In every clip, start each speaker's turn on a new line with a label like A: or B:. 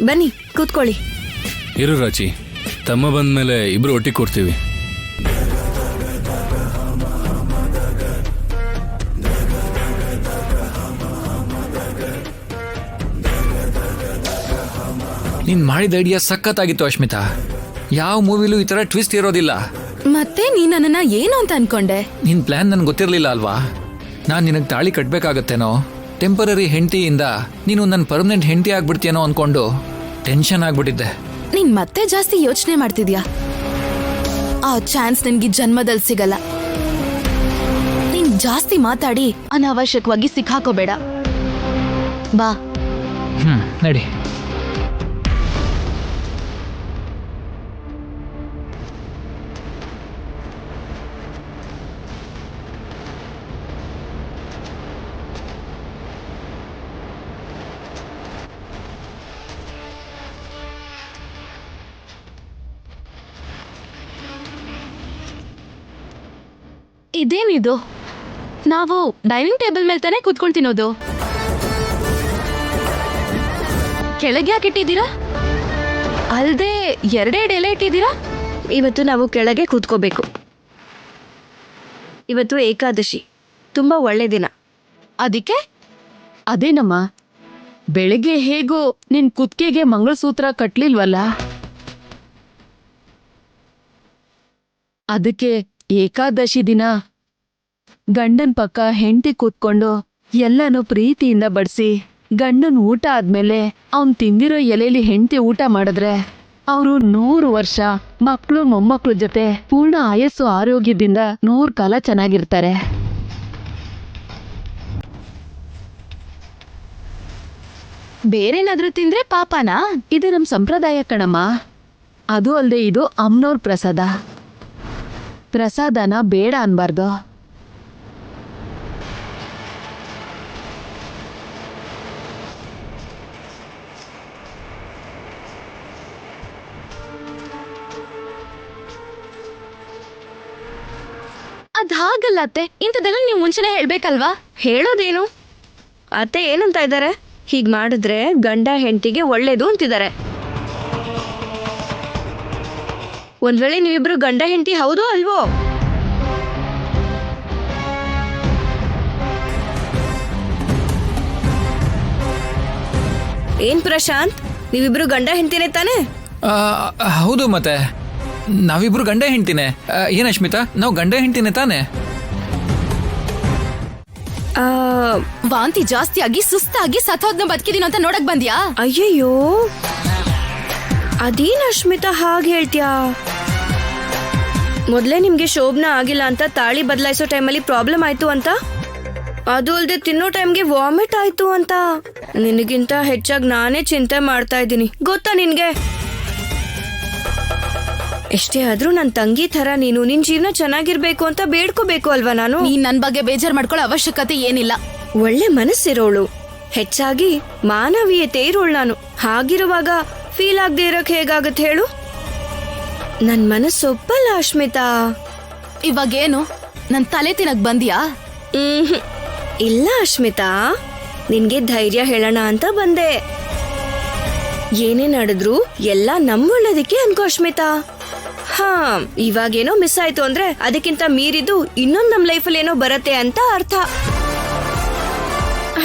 A: ಬನ್ನಿ ಕೂತ್ಕೊಳ್ಳಿ.
B: ಇರು ರಾಚಿ, ತಮ್ಮ ಬಂದ್ಮೇಲೆ ಇಬ್ರು ಒಟ್ಟಿಗೆ ಕೊಡ್ತೀವಿ.
C: ನೀನ್ ಮಾಡಿದ ಐಡಿಯಾ ಸಖತ್ತಾಗಿತ್ತು ಅಶ್ಮಿತಾ. ಯಾವ ಮೂವಿಲೂ ಈ ತರ ಟ್ವಿಸ್ಟ್ ಇರೋದಿಲ್ಲ.
A: ಮತ್ತೆ ನೀ ನನ್ನನ್ನ ಏನು ಅಂತ ಅನ್ಕೊಂಡೆ?
C: ನಿನ್ ಪ್ಲಾನ್ ನನ್ಗೆ ಗೊತ್ತಿರ್ಲಿಲ್ಲ ಅಲ್ವಾ. ನಾನ್ ನಿನಗ್ ತಾಳಿ ಕಟ್ಬೇಕಾಗತ್ತೇನೋ, ಟೆಂಪರರಿ ಹೆಂಡತಿಯಿಂದ ನೀನು ನನ್ನ ಪರ್ಮನೆಂಟ್ ಹೆಂಡತಿ ಆಗ್ಬಿಡ್ತೀಯನೋ ಅನ್ಕೊಂಡು ಟೆನ್ಷನ್ ಆಗ್ಬಿಟ್ಟಿದ್ದೆ.
A: ನೀನ್ ಮತ್ತೆ ಜಾಸ್ತಿ ಯೋಚನೆ ಮಾಡ್ತಿದ್ಯಾ. ಆ ಚಾನ್ಸ್ ನಿನ್ಗೆ ಜನ್ಮದಲ್ಲಿ ಸಿಗಲ್ಲ. ನೀನ್ ಜಾಸ್ತಿ ಮಾತಾಡಿ ಅನಾವಶ್ಯಕವಾಗಿ ಸಿಕ್ಕಾಕೋಬೇಡ. ಬಾ.
C: ನಡಿ.
A: ಇದೇನಿದು? ನಾವು ಡೈನಿಂಗ್ ಟೇಬಲ್ ಮೇಲೆ ತಾನೇ ಕೂತ್ಕೊಂಡು ತಿನ್ನೋದು. ಕೆಳಗೆ ಯಾಕೆ ಇಟ್ಟಿದ್ದೀರಾ? ಅಲ್ದೆ ಎರಡೆರಡು ಎಲೆ ಇಟ್ಟಿದ್ದೀರಾ?
D: ಇವತ್ತು ನಾವು ಕೆಳಗೆ ಕೂತ್ಕೋಬೇಕು. ಇವತ್ತು ಏಕಾದಶಿ, ತುಂಬ ಒಳ್ಳೆ ದಿನ.
A: ಅದಕ್ಕೆ
E: ಅದೇನಮ್ಮ, ಬೆಳಿಗ್ಗೆ ಹೇಗೋ ನಿನ್ ಕುತ್ತಿಗೆಗೆ ಮಂಗಳಸೂತ್ರ ಕಟ್ಲಿಲ್ವಲ್ಲ, ಅದಕ್ಕೆ ಏಕಾದಶಿ ದಿನ ಗಂಡನ್ ಪಕ್ಕ ಹೆಂಡತಿ ಕೂತ್ಕೊಂಡು ಎಲ್ಲನೂ ಪ್ರೀತಿಯಿಂದ ಬಡಿಸಿ ಗಂಡನ್ ಊಟ ಆದ್ಮೇಲೆ ಅವನ್ ತಿಂದಿರೋ ಎಲೆಲಿ ಹೆಂಡತಿ ಊಟ ಮಾಡಿದ್ರೆ ಅವರು 100 ವರ್ಷ ಮಕ್ಕಳು ಮೊಮ್ಮಕ್ಕಳ ಜೊತೆ ಪೂರ್ಣ ಆಯಸ್ಸು ಆರೋಗ್ಯದಿಂದ 100 ಕಾಲ ಚೆನ್ನಾಗಿರ್ತಾರೆ.
A: ಬೇರೇನಾದ್ರೂ ತಿಂದ್ರೆ ಪಾಪನಾ?
E: ಇದು ನಮ್ ಸಂಪ್ರದಾಯ ಕಣಮ್ಮ. ಅದು ಅಲ್ಲದೆ ಇದು ಅಮ್ಮನವ್ರ ಪ್ರಸಾದ. ಪ್ರಸಾದನ ಬೇಡ ಅನ್ಬಾರ್ದು.
A: ಅದ್ ಹಾಗಲ್ಲ ಅತ್ತೆ, ಇಂಥದೆಲ್ಲ ನೀವು ಮುಂಚೆನೆ ಹೇಳ್ಬೇಕಲ್ವಾ?
D: ಹೇಳೋದೇನು? ಅತ್ತೆ ಏನಂತ ಇದ್ದಾರೆ? ಹೀಗ್ ಮಾಡಿದ್ರೆ ಗಂಡ ಹೆಂಡತಿಗೆ ಒಳ್ಳೇದು ಅಂತಿದ್ದಾರೆ. ಒಂದ್ ವೇಳೆ ನೀವಿಬ್ರು ಗಂಡ ಹೆಂಡತಿ ಹೌದೋ ಅಲ್ವೋ? ಏನ್ ಪ್ರಶಾಂತ್, ನೀವಿಬ್ರು ಗಂಡ ಹೆಂಡತಿನೇ ತಾನೆ?
C: ಹೌದು, ಮತ್ತೆ ನಾವಿಬ್ರು ಗಂಡ ಹೆಂಡ್ತಿನೇ. ಏನ್ ಅಶ್ಮಿತಾ, ನಾವು ಗಂಡ ಹೆಂಡ್ತಿನೇ ತಾನೆ?
A: ವಾಂತಿ ಜಾಸ್ತಿ ಆಗಿ ಸುಸ್ತಾಗಿ ಸತ್ತೋದ್ನ ಬದುಕಿದೀನ ಅಂತ ನೋಡಕ್ ಬಂದ್ಯಾ?
D: ಅಯ್ಯಯ್ಯೋ, ಅದೇನ್ ಅಶ್ಮಿತಾ ಹಾಗೆ ಹೇಳ್ತ್ಯಾ? ಮೊದ್ಲೇ ನಿಮ್ಗೆ ಶೋಭನ ಆಗಿಲ್ಲ ಅಂತ ತಾಳಿ ಬದಲಾಯಿಸೋ ಟೈಮಲ್ಲಿ ಪ್ರಾಬ್ಲಮ್ ಆಯ್ತು ಅಂತ, ಅದು ಅಲ್ದೆ ತಿನ್ನೋ ಟೈಮ್ಗೆ ವಾಮಿಟ್ ಆಯ್ತು ಅಂತ. ನಿನಗಿಂತ ಹೆಚ್ಚಾಗಿ ನಾನೇ ಚಿಂತೆ ಮಾಡ್ತಾ ಇದ್ದೀನಿ, ಗೊತ್ತಾ ನಿನ್ಗೆ? ಎಷ್ಟೇ ಆದ್ರೂ ನನ್ ತಂಗಿ ತರ ನೀನು ನಿನ್ ಜೀವನ ಚೆನ್ನಾಗಿರ್ಬೇಕು ಅಂತ ಬೇಡ್ಕೋಬೇಕು ಅಲ್ವಾ ನಾನು?
A: ನೀನ್ ನನ್ ಬಗ್ಗೆ ಬೇಜಾರ್ ಮಾಡ್ಕೊಳ್ಳೋ ಅವಶ್ಯಕತೆ ಏನಿಲ್ಲ.
D: ಒಳ್ಳೆ ಮನಸ್ಸಿರೋಳು, ಹೆಚ್ಚಾಗಿ ಮಾನವೀಯತೆ ಇರೋಳು ನಾನು. ಹಾಗಿರುವಾಗ ಫೀಲ್ ಆಗದೆ ಇರಕ್ ಹೇಗಾಗತ್ತೆ ಹೇಳು? ನನ್ ಮನಸ್ಸು ಒಪ್ಪಲ್ಲ ಅಶ್ಮಿತಾ.
A: ಇವಾಗೇನು ನನ್ ತಲೆ ತಿನ್ನಕ್ ಬಂದ್ಯಾ?
D: ಇಲ್ಲ ಅಶ್ಮಿತಾ, ನಿನ್ಗೆ ಧೈರ್ಯ ಹೇಳೋಣ ಅಂತ ಬಂದೆ. ಏನೇ ನಡೆದ್ರು ಎಲ್ಲ ನಮ್ಮೊಳ್ಳೇದಕ್ಕೆ ಅನ್ಕೋ ಅಶ್ಮಿತಾ. ಹಾ, ಇವಾಗೇನೋ ಮಿಸ್ ಆಯ್ತು ಅಂದ್ರೆ ಅದಕ್ಕಿಂತ ಮೀರಿದ್ದು ಇನ್ನೊಂದ್ ನಮ್ ಲೈಫಲ್ಲಿ ಏನೋ ಬರತ್ತೆ ಅಂತ ಅರ್ಥ.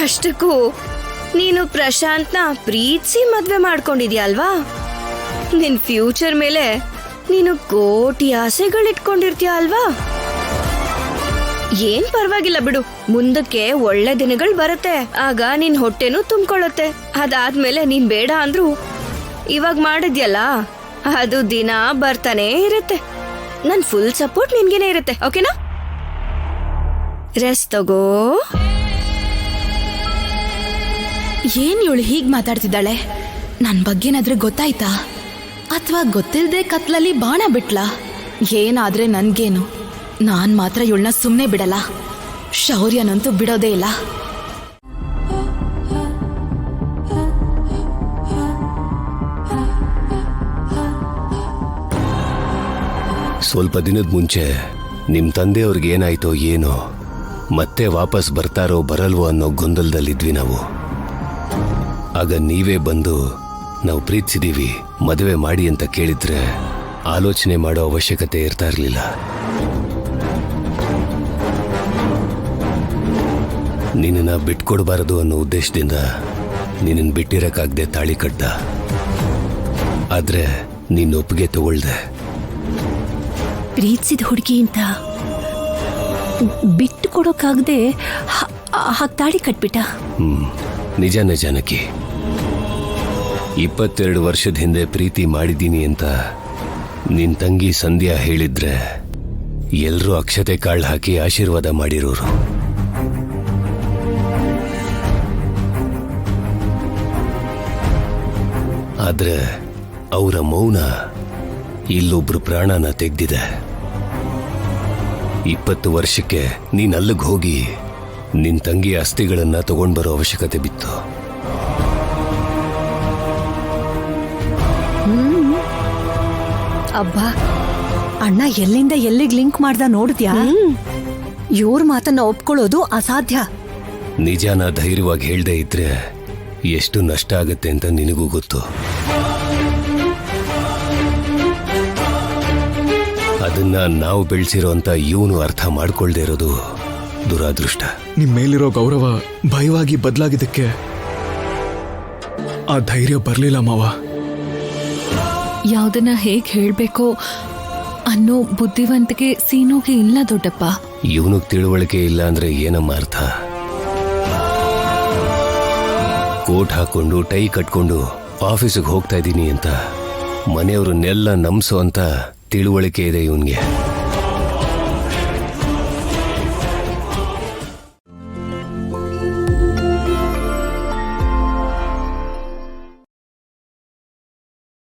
D: ಅಷ್ಟಕ್ಕೂ ನೀನು ಪ್ರಶಾಂತ್ನ ಪ್ರೀತಿಸಿ ಮದ್ವೆ ಮಾಡ್ಕೊಂಡಿದ್ಯಾ ಅಲ್ವಾ? ನಿನ್ ಫ್ಯೂಚರ್ ಮೇಲೆ ನೀನು ಕೋಟಿ ಆಸೆಗಳಿಟ್ಕೊಂಡಿರ್ತೀಯ ಅಲ್ವಾ? ಏನ್ ಪರವಾಗಿಲ್ಲ ಬಿಡು, ಮುಂದಕ್ಕೆ ಒಳ್ಳೆ ದಿನಗಳು ಬರುತ್ತೆ. ಆಗ ನಿನ್ ಹೊಟ್ಟೆನೂ ತುಂಬಿಕೊಳ್ಳುತ್ತೆ. ಅದಾದ್ಮೇಲೆ ನೀನ್ ಬೇಡ ಅಂದ್ರು ಇವಾಗ ಮಾಡಿದ್ಯಲ್ಲ, ಅದು ದಿನ ಬರ್ತಾನೆ ಇರುತ್ತೆ. ನನ್ ಫುಲ್ ಸಪೋರ್ಟ್ ನಿನ್ಗೇನೆ ಇರುತ್ತೆ, ಓಕೆನಾ? ರೆಸ್ಟ್ ತಗೋ.
A: ಏನ್ ಇವಳು ಹೀಗ್ ಮಾತಾಡ್ತಿದ್ದಾಳೆ? ನನ್ ಬಗ್ಗೆನಾದ್ರೆ ಗೊತ್ತಾಯ್ತಾ? ಅಥವಾ ಗೊತ್ತಿಲ್ದೆ ಕತ್ಲಲ್ಲಿ ಬಾಣ ಬಿಟ್ಲಾ? ಏನಾದ್ರೆ ನನ್ಗೇನು, ನಾನ್ ಮಾತ್ರ ಇವಳನ್ನ ಸುಮ್ನೆ ಬಿಡಲ್ಲ. ಶೌರ್ಯನಂತೂ ಬಿಡೋದೇ ಇಲ್ಲ.
F: ಸ್ವಲ್ಪ ದಿನದ ಮುಂಚೆ ನಿಮ್ಮ ತಂದೆಯವ್ರಿಗೆ ಏನಾಯ್ತೋ ಏನೋ, ಮತ್ತೆ ವಾಪಸ್ ಬರ್ತಾರೋ ಬರಲ್ವೋ ಅನ್ನೋ ಗೊಂದಲದಲ್ಲಿದ್ವಿ ನಾವು. ಆಗ ನೀವೇ ಬಂದು ನಾವು ಪ್ರೀತಿಸಿದೀವಿ, ಮದುವೆ ಮಾಡಿ ಅಂತ ಕೇಳಿದ್ರೆ ಆಲೋಚನೆ ಮಾಡೋ ಅವಶ್ಯಕತೆ ಇರ್ತಾ ಇರಲಿಲ್ಲ. ನಿನ್ನನ್ನ ಬಿಟ್ಕೊಡ್ಬಾರದು ಅನ್ನೋ ಉದ್ದೇಶದಿಂದ ನಿನ್ನನ್ನು ಬಿಟ್ಟಿರಕ್ಕಾಗದೆ ತಾಳಿ ಕಟ್ಟ. ಆದ್ರೆ ನಿನ್ನ ಒಪ್ಪಿಗೆ ತಗೊಳ್ದೆ.
G: ಪ್ರೀತಿಸಿದ ಹುಡುಗಿ ಅಂತ ಬಿಟ್ಟು ಕೊಡೋಕ್ಕಾಗದೆ ಹಾಗೆ ತಾಳಿ ಕಟ್ಬಿಟ್ಟ.
F: ನಿಜ ಜಾನಕಿ, 22 ವರ್ಷದ ಹಿಂದೆ ಪ್ರೀತಿ ಮಾಡಿದ್ದೀನಿ ಅಂತ ನಿನ್ ತಂಗಿ ಸಂಧ್ಯಾ ಹೇಳಿದ್ರೆ ಎಲ್ರೂ ಅಕ್ಷತೆ ಕಾಳು ಹಾಕಿ ಆಶೀರ್ವಾದ ಮಾಡಿರೋರು. ಆದ್ರೆ ಅವರ ಮೌನ ಇಲ್ಲೊಬ್ರು ಪ್ರಾಣನ ತೆಗ್ದಿದೆ. 20 ವರ್ಷಕ್ಕೆ ನೀನ್ ಅಲ್ಲಿಗೆ ಹೋಗಿ ನಿನ್ ತಂಗಿ ಅಸ್ಥಿಗಳನ್ನ ತಗೊಂಡ್ಬರೋ ಅವಶ್ಯಕತೆ ಬಿತ್ತು.
G: ಅಬ್ಬಾ, ಅಣ್ಣ ಎಲ್ಲಿಂದ ಎಲ್ಲಿಗೆ ಲಿಂಕ್ ಮಾಡ್ದ ನೋಡಿದ್ಯಾ? ಇವ್ರ ಮಾತನ್ನ ಒಪ್ಕೊಳ್ಳೋದು ಅಸಾಧ್ಯ.
F: ನಿಜಾನ ಧೈರ್ಯವಾಗಿ ಹೇಳ್ದೆ ಇದ್ರೆ ಎಷ್ಟು ನಷ್ಟ ಆಗತ್ತೆ ಅಂತ ನಿನಗೂ ಗೊತ್ತು. ಅದನ್ನ ನಾವು ಬೆಳೆಸಿರೋ ಅಂತ ಇವನು ಅರ್ಥ ಮಾಡ್ಕೊಳ್ದೇ ಇರೋದು ದುರಾದೃಷ್ಟ.
H: ನಿಮ್ ಮೇಲಿರೋ ಗೌರವ ಭಯವಾಗಿ ಬದಲಾಗಿದ್ದಕ್ಕೆ ಆ ಧೈರ್ಯ ಬರ್ಲಿಲ್ಲ ಮಾವ.
I: ಯಾವ್ದನ್ನ ಹೇಗ್ ಹೇಳ್ಬೇಕೋ ಅನ್ನೋ ಬುದ್ಧಿವಂತಿಕೆ ಸೀನುಗೆ ಇಲ್ಲ ದೊಡ್ಡಪ್ಪ.
F: ಇವನಿಗೆ ತಿಳುವಳಿಕೆ ಇಲ್ಲ ಅಂದ್ರೆ ಏನಮ್ಮ ಅರ್ಥ? ಕೋಟ್ ಹಾಕೊಂಡು ಟೈ ಕಟ್ಕೊಂಡು ಆಫೀಸಿಗೆ ಹೋಗ್ತಾ ಇದ್ದೀನಿ ಅಂತ ಮನೆಯವ್ರನ್ನೆಲ್ಲ ನಂಬಿಸೋ ಅಂತ ತಿಳುವಳಿಕೆ ಇದೆ ಇವನ್ಗೆ.